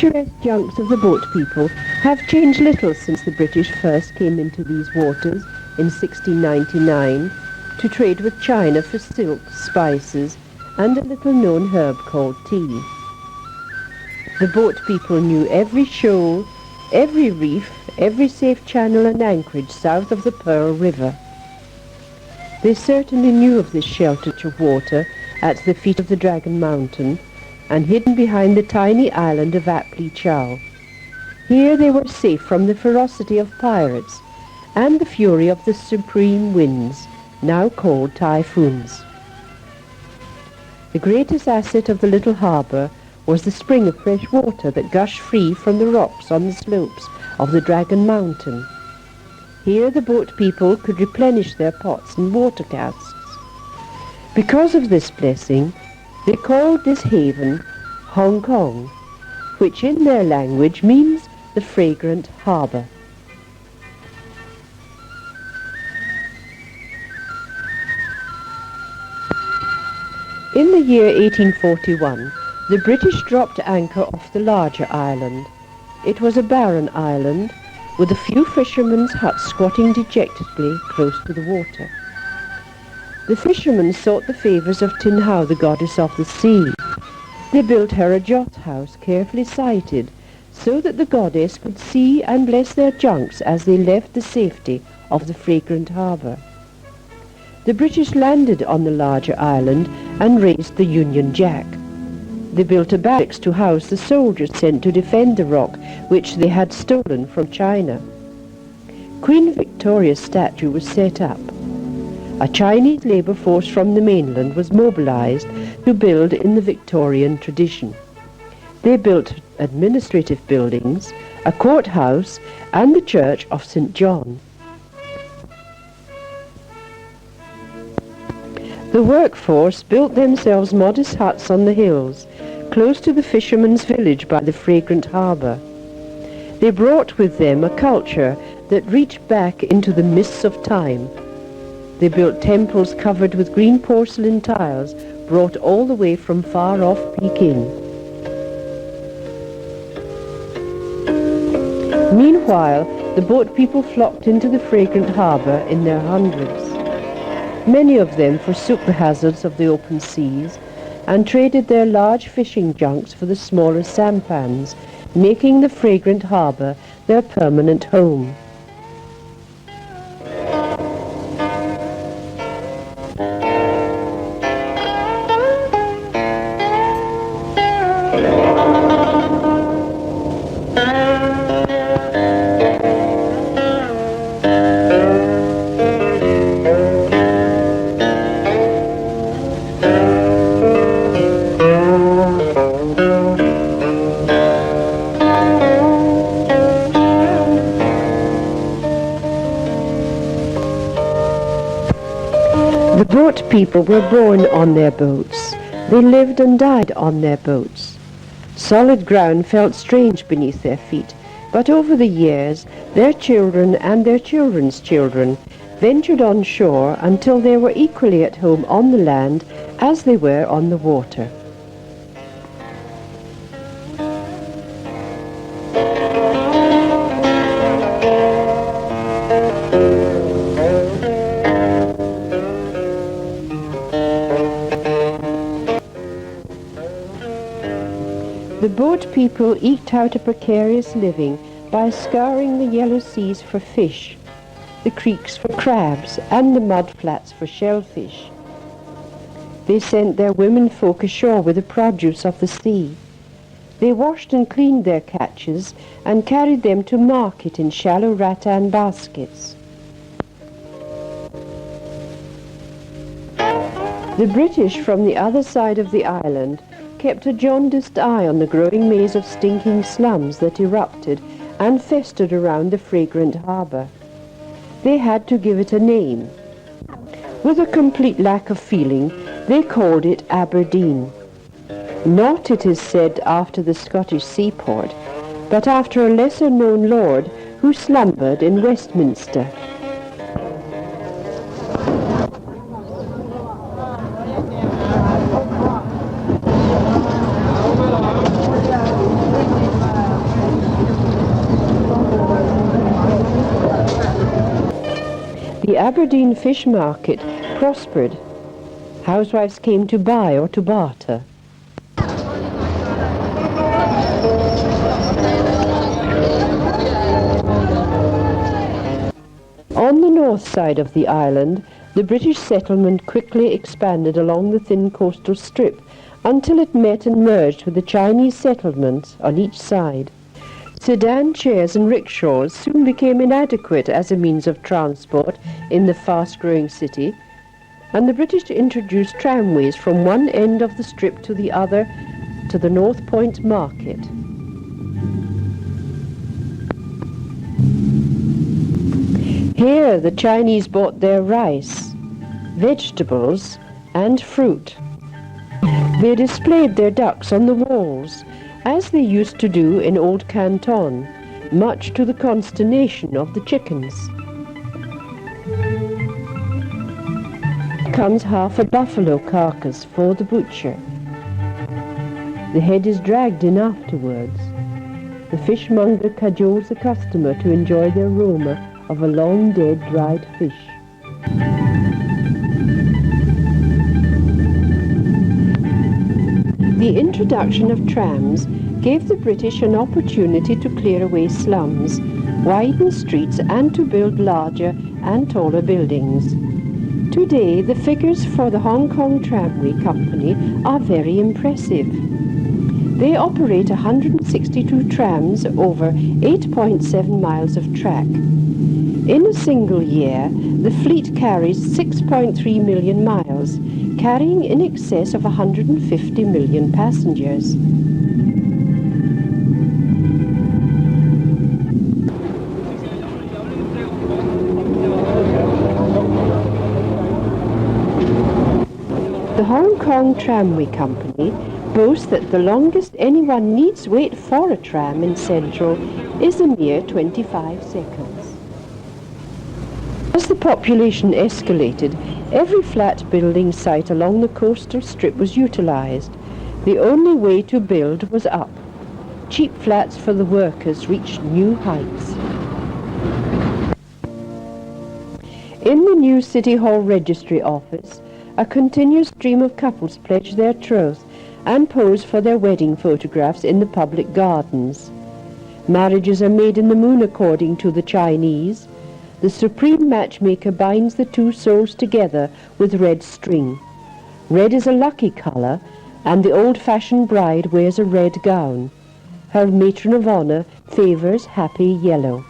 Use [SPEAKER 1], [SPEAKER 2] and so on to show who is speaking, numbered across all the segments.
[SPEAKER 1] Picturesque junks of the boat people have changed little since the British first came into these waters in 1699 to trade with China for silk, spices, and a little-known herb called tea. The boat people knew every shoal, every reef, every safe channel and anchorage south of the Pearl River. They certainly knew of this sheltered of water at the feet of the Dragon Mountain, and hidden behind the tiny island of Aptly Chow. Here they were safe from the ferocity of pirates and the fury of the supreme winds, now called typhoons. The greatest asset of the little harbour was the spring of fresh water that gushed free from the rocks on the slopes of the Dragon Mountain. Here the boat people could replenish their pots and water casks. Because of this blessing, they called this haven Hong Kong, which in their language means the Fragrant Harbour. In the year 1841, the British dropped anchor off the larger island. It was a barren island, with a few fishermen's huts squatting dejectedly close to the water. The fishermen sought the favours of Tin Hau, the goddess of the sea. They built her a jot house, carefully sited, so that the goddess could see and bless their junks as they left the safety of the Fragrant Harbour. The British landed on the larger island and raised the Union Jack. They built a barracks to house the soldiers sent to defend the rock which they had stolen from China. Queen Victoria's statue was set up. A Chinese labour force from the mainland was mobilized to build in the Victorian tradition. They built administrative buildings, a courthouse, and the Church of St. John. The workforce built themselves modest huts on the hills, close to the fishermen's village by the Fragrant Harbour. They brought with them a culture that reached back into the mists of time. They built temples covered with green porcelain tiles brought all the way from far-off Peking. Meanwhile, the boat people flocked into the Fragrant Harbour in their hundreds. Many of them forsook the hazards of the open seas and traded their large fishing junks for the smaller sampans, making the Fragrant Harbour their permanent home. The boat people were born on their boats. They lived and died on their boats. Solid ground felt strange beneath their feet, but over the years, their children and their children's children ventured on shore until they were equally at home on the land as they were on the water. The boat people eked out a precarious living by scouring the yellow seas for fish, the creeks for crabs, and the mud flats for shellfish. They sent their women folk ashore with the produce of the sea. They washed and cleaned their catches and carried them to market in shallow rattan baskets. The British from the other side of the island kept a jaundiced eye on the growing maze of stinking slums that erupted and festered around the Fragrant Harbour. They had to give it a name. With a complete lack of feeling, they called it Aberdeen. Not, it is said, after the Scottish seaport, but after a lesser-known lord who slumbered in Westminster, Aberdeen fish market prospered. Housewives came to buy or to barter. On the north side of the island, the British settlement quickly expanded along the thin coastal strip until it met and merged with the Chinese settlements on each side. Sedan chairs and rickshaws soon became inadequate as a means of transport in the fast-growing city, and the British introduced tramways from one end of the strip to the other to the North Point market. Here the Chinese bought their rice, vegetables and fruit. They displayed their ducks on the walls, as they used to do in Old Canton, much to the consternation of the chickens. Comes half a buffalo carcass for the butcher. The head is dragged in afterwards. The fishmonger cajoles the customer to enjoy the aroma of a long-dead dried fish. The introduction of trams gave the British an opportunity to clear away slums, widen streets and to build larger and taller buildings. Today, the figures for the Hong Kong Tramway Company are very impressive. They operate 162 trams over 8.7 miles of track. In a single year, the fleet carries 6.3 million miles, carrying in excess of 150 million passengers. The Hong Kong Tramway Company boasts that the longest anyone needs wait for a tram in Central is a mere 25 seconds. As the population escalated, every flat building site along the coastal strip was utilized. The only way to build was up. Cheap flats for the workers reached new heights. In the new City Hall Registry Office, a continuous stream of couples pledge their troth and pose for their wedding photographs in the public gardens. Marriages are made in the moon according to the Chinese. The supreme matchmaker binds the two souls together with red string. Red is a lucky colour, and the old-fashioned bride wears a red gown. Her matron of honour favours happy yellow.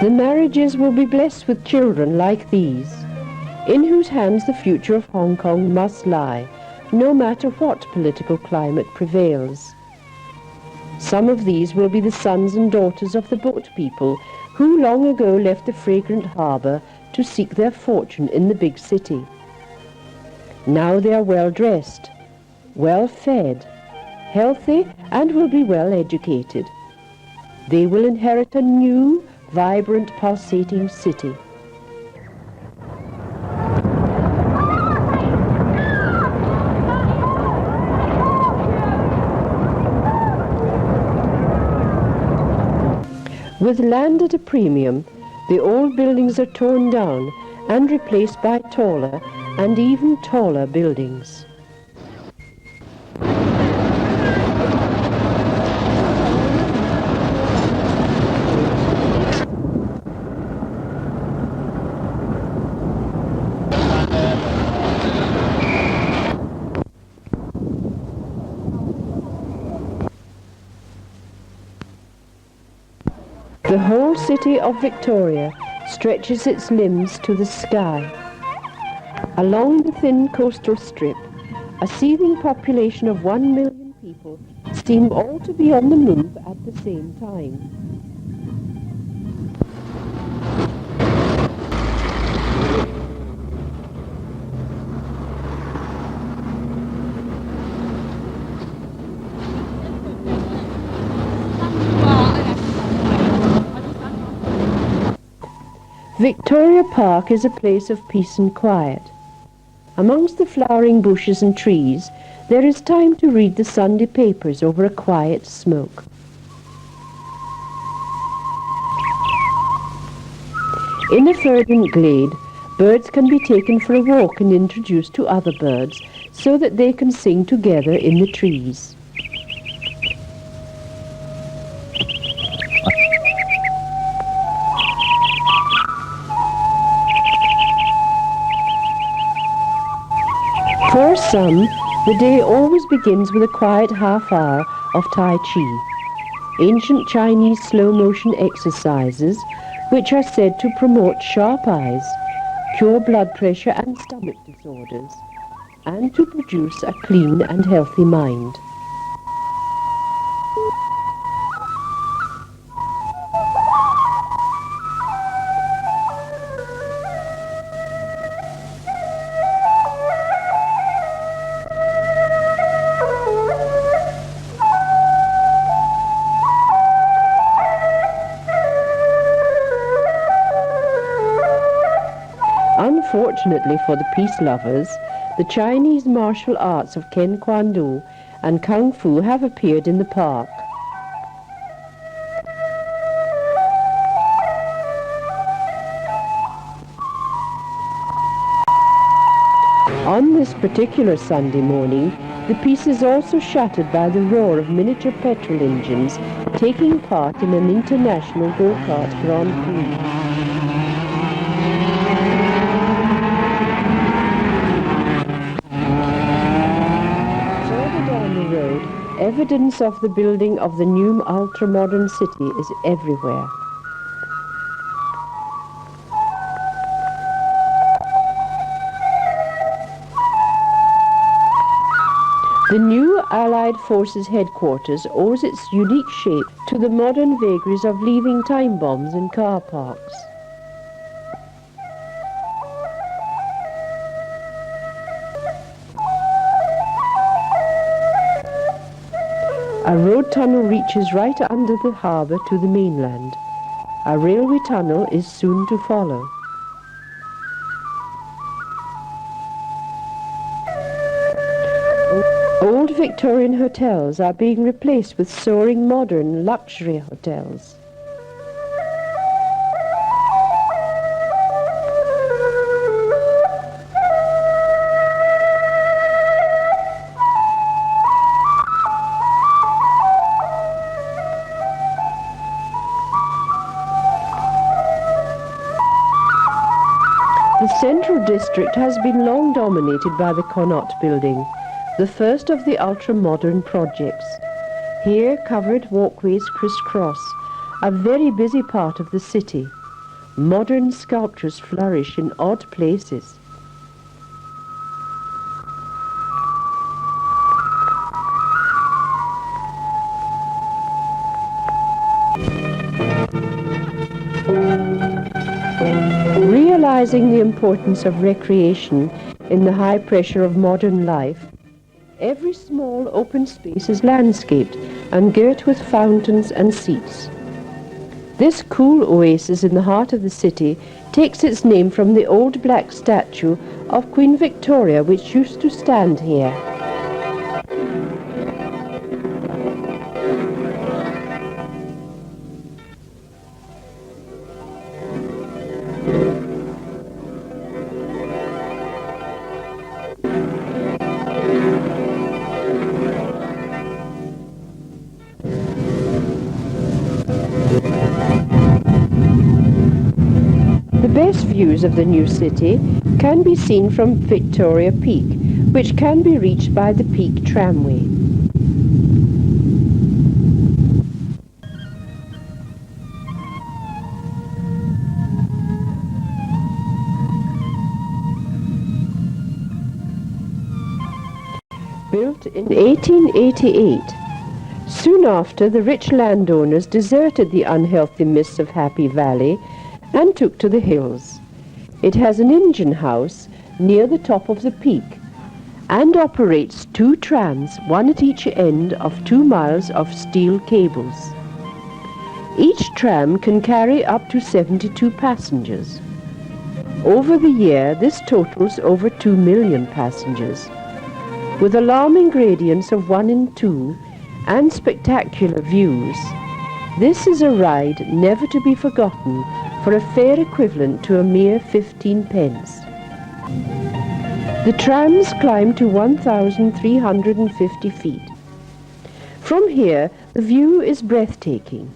[SPEAKER 1] The marriages will be blessed with children like these, in whose hands the future of Hong Kong must lie, no matter what political climate prevails. Some of these will be the sons and daughters of the boat people who long ago left the Fragrant Harbour to seek their fortune in the big city. Now they are well dressed, well fed, healthy, and will be well educated. They will inherit a new, vibrant, pulsating city. With land at a premium, the old buildings are torn down and replaced by taller and even taller buildings. The whole city of Victoria stretches its limbs to the sky. Along the thin coastal strip, a seething population of 1 million people seem all to be on the move at the same time. Victoria Park is a place of peace and quiet. Amongst the flowering bushes and trees, there is time to read the Sunday papers over a quiet smoke. In a verdant glade, birds can be taken for a walk and introduced to other birds so that they can sing together in the trees. For some, the day always begins with a quiet half-hour of Tai Chi, ancient Chinese slow-motion exercises which are said to promote sharp eyes, cure blood pressure and stomach disorders, and to produce a clean and healthy mind. Unfortunately for the peace lovers, the Chinese martial arts of Ken Kwan Do and Kung Fu have appeared in the park. On this particular Sunday morning, the peace is also shattered by the roar of miniature petrol engines taking part in an international go-kart Grand Prix. Evidence of the building of the new ultra-modern city is everywhere. The new Allied Forces headquarters owes its unique shape to the modern vagaries of leaving time bombs in car parks. A road tunnel reaches right under the harbour to the mainland. A railway tunnel is soon to follow. Old Victorian hotels are being replaced with soaring modern luxury hotels. The central district has been long dominated by the Connaught building, the first of the ultra-modern projects. Here covered walkways crisscross, a very busy part of the city. Modern sculptures flourish in odd places. Realizing the importance of recreation in the high pressure of modern life, every small open space is landscaped and girt with fountains and seats. This cool oasis in the heart of the city takes its name from the old black statue of Queen Victoria which used to stand here. The best views of the new city can be seen from Victoria Peak, which can be reached by the Peak Tramway. Built in 1888, soon after the rich landowners deserted the unhealthy mists of Happy Valley and took to the hills. It has an engine house near the top of the peak and operates 2 trams, one at each end of 2 miles of steel cables. Each tram can carry up to 72 passengers. Over the year, this totals over 2 million passengers. With alarming gradients of 1 in 2 and spectacular views, this is a ride never to be forgotten for a fare equivalent to a mere 15 pence. The trams climb to 1,350 feet. From here, the view is breathtaking.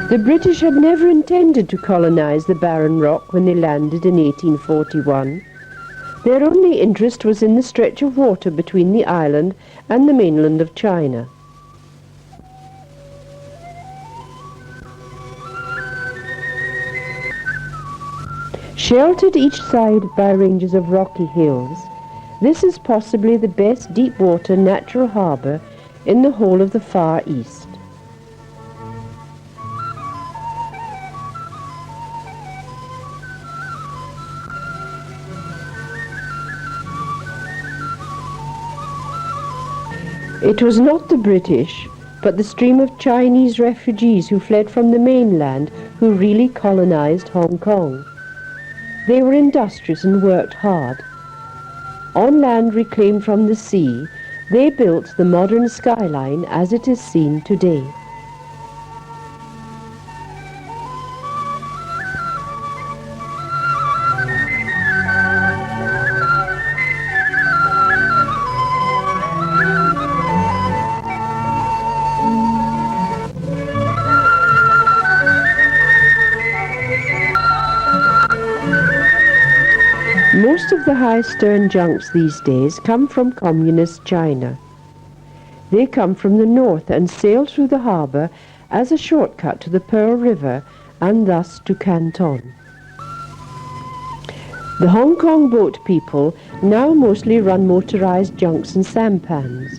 [SPEAKER 1] The British had never intended to colonize the barren rock when they landed in 1841. Their only interest was in the stretch of water between the island and the mainland of China. Sheltered each side by ranges of rocky hills, this is possibly the best deep-water natural harbour in the whole of the Far East. It was not the British, but the stream of Chinese refugees who fled from the mainland who really colonized Hong Kong. They were industrious and worked hard. On land reclaimed from the sea, they built the modern skyline as it is seen today. Most of the high-stern junks these days come from communist China. They come from the north and sail through the harbour as a shortcut to the Pearl River and thus to Canton. The Hong Kong boat people now mostly run motorised junks and sampans.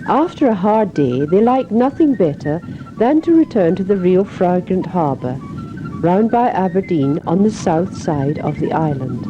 [SPEAKER 1] After a hard day, they like nothing better than to return to the real Fragrant Harbour, round by Aberdeen on the south side of the island.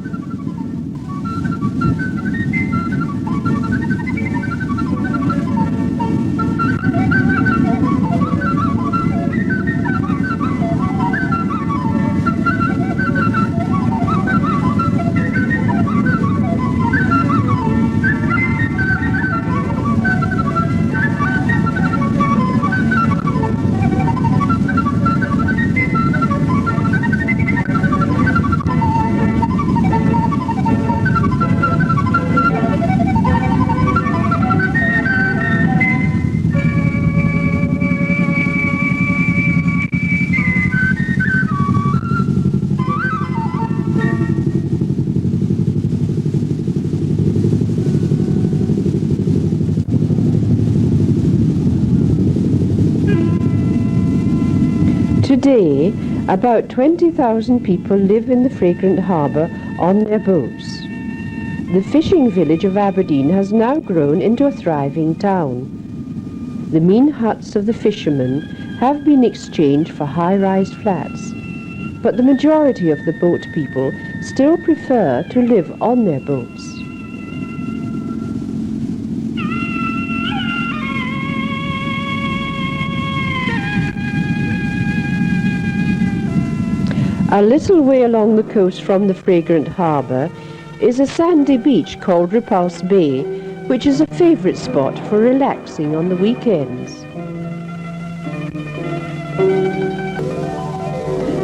[SPEAKER 1] Today, about 20,000 people live in the Fragrant Harbour on their boats. The fishing village of Aberdeen has now grown into a thriving town. The mean huts of the fishermen have been exchanged for high-rise flats, but the majority of the boat people still prefer to live on their boats. A little way along the coast from the Fragrant Harbour is a sandy beach called Repulse Bay, which is a favourite spot for relaxing on the weekends.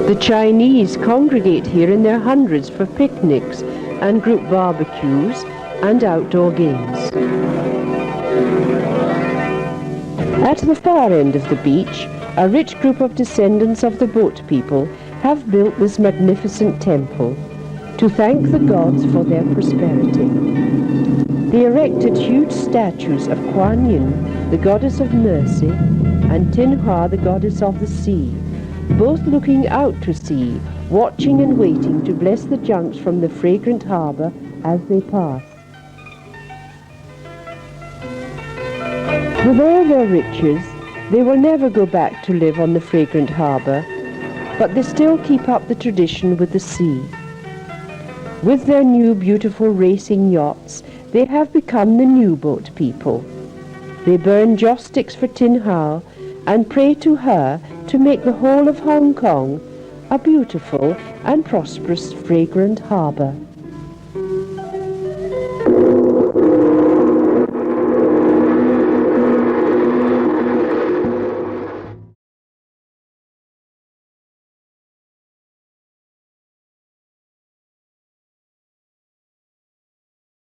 [SPEAKER 1] The Chinese congregate here in their hundreds for picnics and group barbecues and outdoor games. At the far end of the beach, a rich group of descendants of the boat people have built this magnificent temple to thank the gods for their prosperity. They erected huge statues of Kuan Yin, the goddess of mercy, and Tin Hua, the goddess of the sea, both looking out to sea, watching and waiting to bless the junks from the Fragrant Harbour as they pass. With all their riches, they will never go back to live on the Fragrant Harbour, but they still keep up the tradition with the sea. With their new beautiful racing yachts, they have become the new boat people. They burn joss sticks for Tin Hau and pray to her to make the whole of Hong Kong a beautiful and prosperous fragrant harbour.